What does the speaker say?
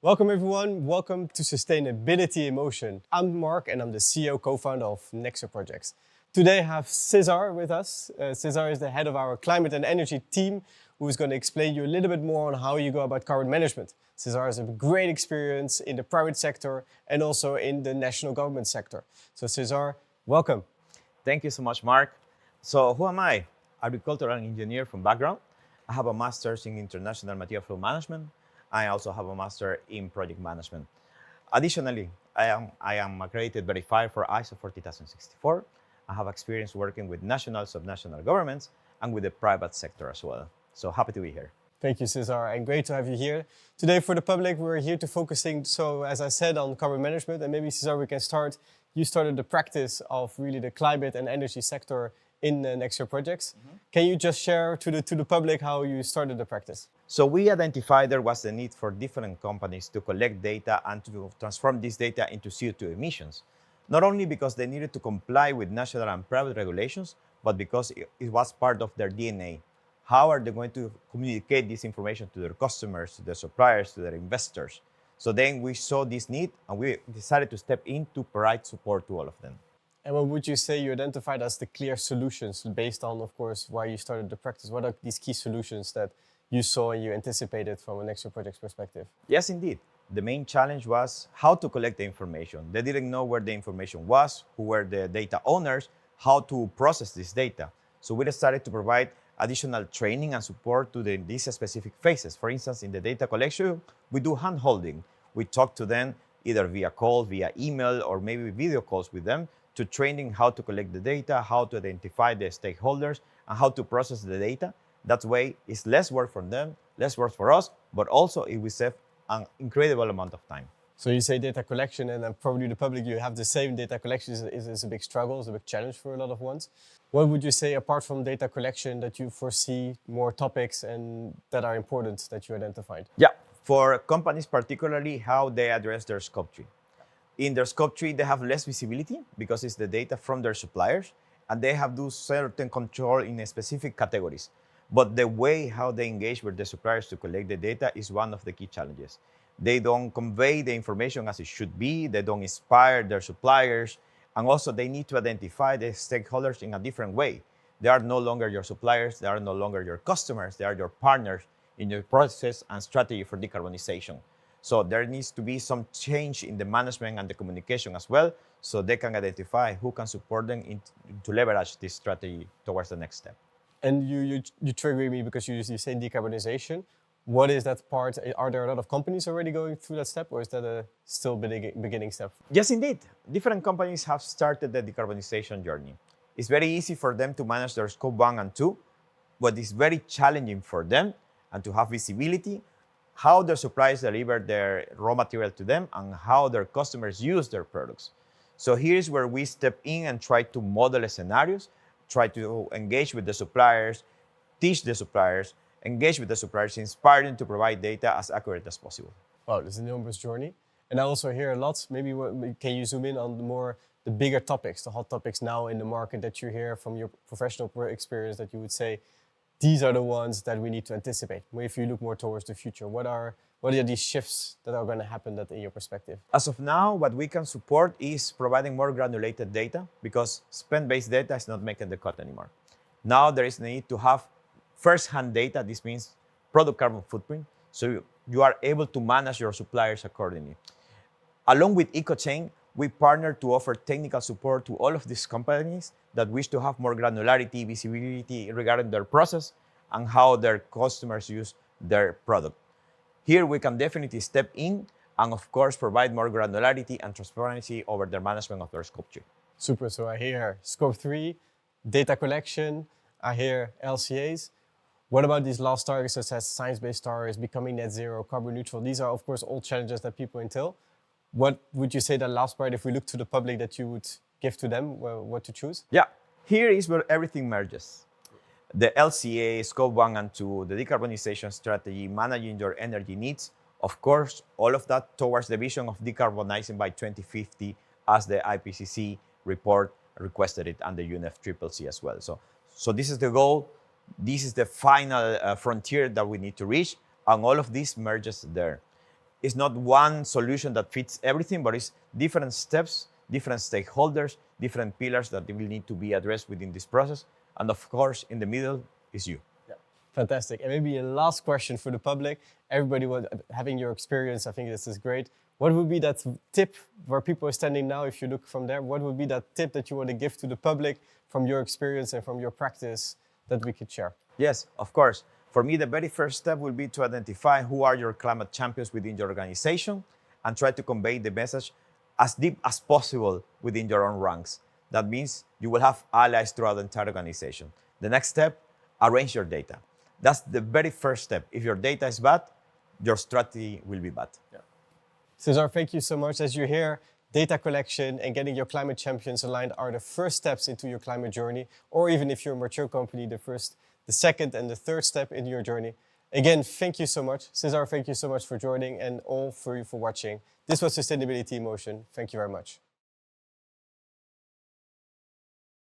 Welcome everyone, welcome to Sustainability in Motion. I'm Mark and I'm the CEO co-founder of Nexio Projects. Today I have Cesar with us. Cesar is the head of our climate and energy team who is going to explain you a little bit more on how you go about carbon management. Cesar has a great experience in the private sector and also in the national government sector. So Cesar, welcome. Thank you so much, Mark. So who am I? Agricultural engineer from background. I have a master's in international material flow management. I also have a master in project management. Additionally, I am accredited verified for ISO 40064. I have experience working with national, subnational governments and with the private sector as well. So happy to be here. Thank you, Cesar, and great to have you here. Today for the public, we're here to focusing, so as I said, on carbon management. And maybe, Cesar, we can start. You started the practice of really the climate and energy sector in Nexio Projects. Can you just share to the public how you started the practice? So we identified there was a need for different companies to collect data and to transform this data into CO2 emissions. Not only because they needed to comply with national and private regulations, but because it was part of their DNA. How are they going to communicate this information to their customers, to their suppliers, to their investors? So then we saw this need and we decided to step in to provide support to all of them. And what would you say you identified as the clear solutions based on, of course, why you started the practice? What are these key solutions that you saw and you anticipated from a Nexio Projects perspective? Yes, indeed. The main challenge was how to collect the information. They didn't know where the information was, who were the data owners, how to process this data. So we decided to provide additional training and support to these specific phases. For instance, in the data collection, we do hand-holding. We talk to them either via call, via email, or maybe video calls with them to training how to collect the data, how to identify the stakeholders, and how to process the data. That way, it's less work for them, less work for us, but also it will save an incredible amount of time. So you say data collection, and then probably the public, you have the same data collection is a big struggle, is a big challenge for a lot of ones. What would you say, apart from data collection, that you foresee more topics and that are important that you identified? Yeah, for companies particularly, how they address their scope 3. In their scope 3, they have less visibility because it's the data from their suppliers, and they have to do certain control in specific categories. But the way how they engage with the suppliers to collect the data is one of the key challenges. They don't convey the information as it should be, they don't inspire their suppliers, and also they need to identify the stakeholders in a different way. They are no longer your suppliers, they are no longer your customers, they are your partners in your process and strategy for decarbonization. So there needs to be some change in the management and the communication as well, so they can identify who can support them to leverage this strategy towards the next step. And you trigger me because you say decarbonization. What is that part? Are there a lot of companies already going through that step, or is that a still beginning step? Yes, indeed. Different companies have started the decarbonization journey. It's very easy for them to manage their scope 1 and 2, but it's very challenging for them and to have visibility how their suppliers deliver their raw material to them and how their customers use their products. So here's where we step in and try to model scenarios, try to engage with the suppliers, teach the suppliers, engage with the suppliers, inspire them to provide data as accurate as possible. Wow, this is an enormous journey. And I also hear a lot, maybe can you zoom in on the bigger topics, the hot topics now in the market that you hear from your professional experience that you would say, these are the ones that we need to anticipate. If you look more towards the future, what are these shifts that are going to happen that in your perspective? As of now, what we can support is providing more granulated data because spend-based data is not making the cut anymore. Now there is a need to have first-hand data. This means product carbon footprint. So you are able to manage your suppliers accordingly. Along with EcoChain, we partner to offer technical support to all of these companies that wish to have more granularity, visibility regarding their process and how their customers use their product. Here we can definitely step in and of course provide more granularity and transparency over the management of their scope 3. Super, so I hear scope 3, data collection, I hear LCAs. What about these last targets such as science-based targets, becoming net zero, carbon neutral? These are of course all challenges that people entail. What would you say that last part, if we look to the public, that you would give to them, what to choose? Yeah, here is where everything merges. The LCA, Scope 1 and 2, the decarbonization strategy, managing your energy needs, of course, all of that towards the vision of decarbonizing by 2050 as the IPCC report requested it and the UNFCCC as well. So this is the goal. This is the final frontier that we need to reach, and all of this merges there. It's not one solution that fits everything, but it's different steps, different stakeholders, different pillars that will need to be addressed within this process. And of course, in the middle is you. Fantastic. And maybe a last question for the public. Everybody having your experience, I think this is great. What would be that tip where people are standing now, if you look from there, what would be that tip that you want to give to the public from your experience and from your practice that we could share? Yes, of course. For me, the very first step will be to identify who are your climate champions within your organization and try to convey the message as deep as possible within your own ranks. That means you will have allies throughout the entire organization. The next step, arrange your data. That's the very first step. If your data is bad, your strategy will be bad. Cesar, thank you so much. As you hear, data collection and getting your climate champions aligned are the first steps into your climate journey, or even if you're a mature company, the second and the third step in your journey. Again, thank you so much. Cesar, thank you so much for joining and all for you for watching. This was Sustainability in Motion. Thank you very much.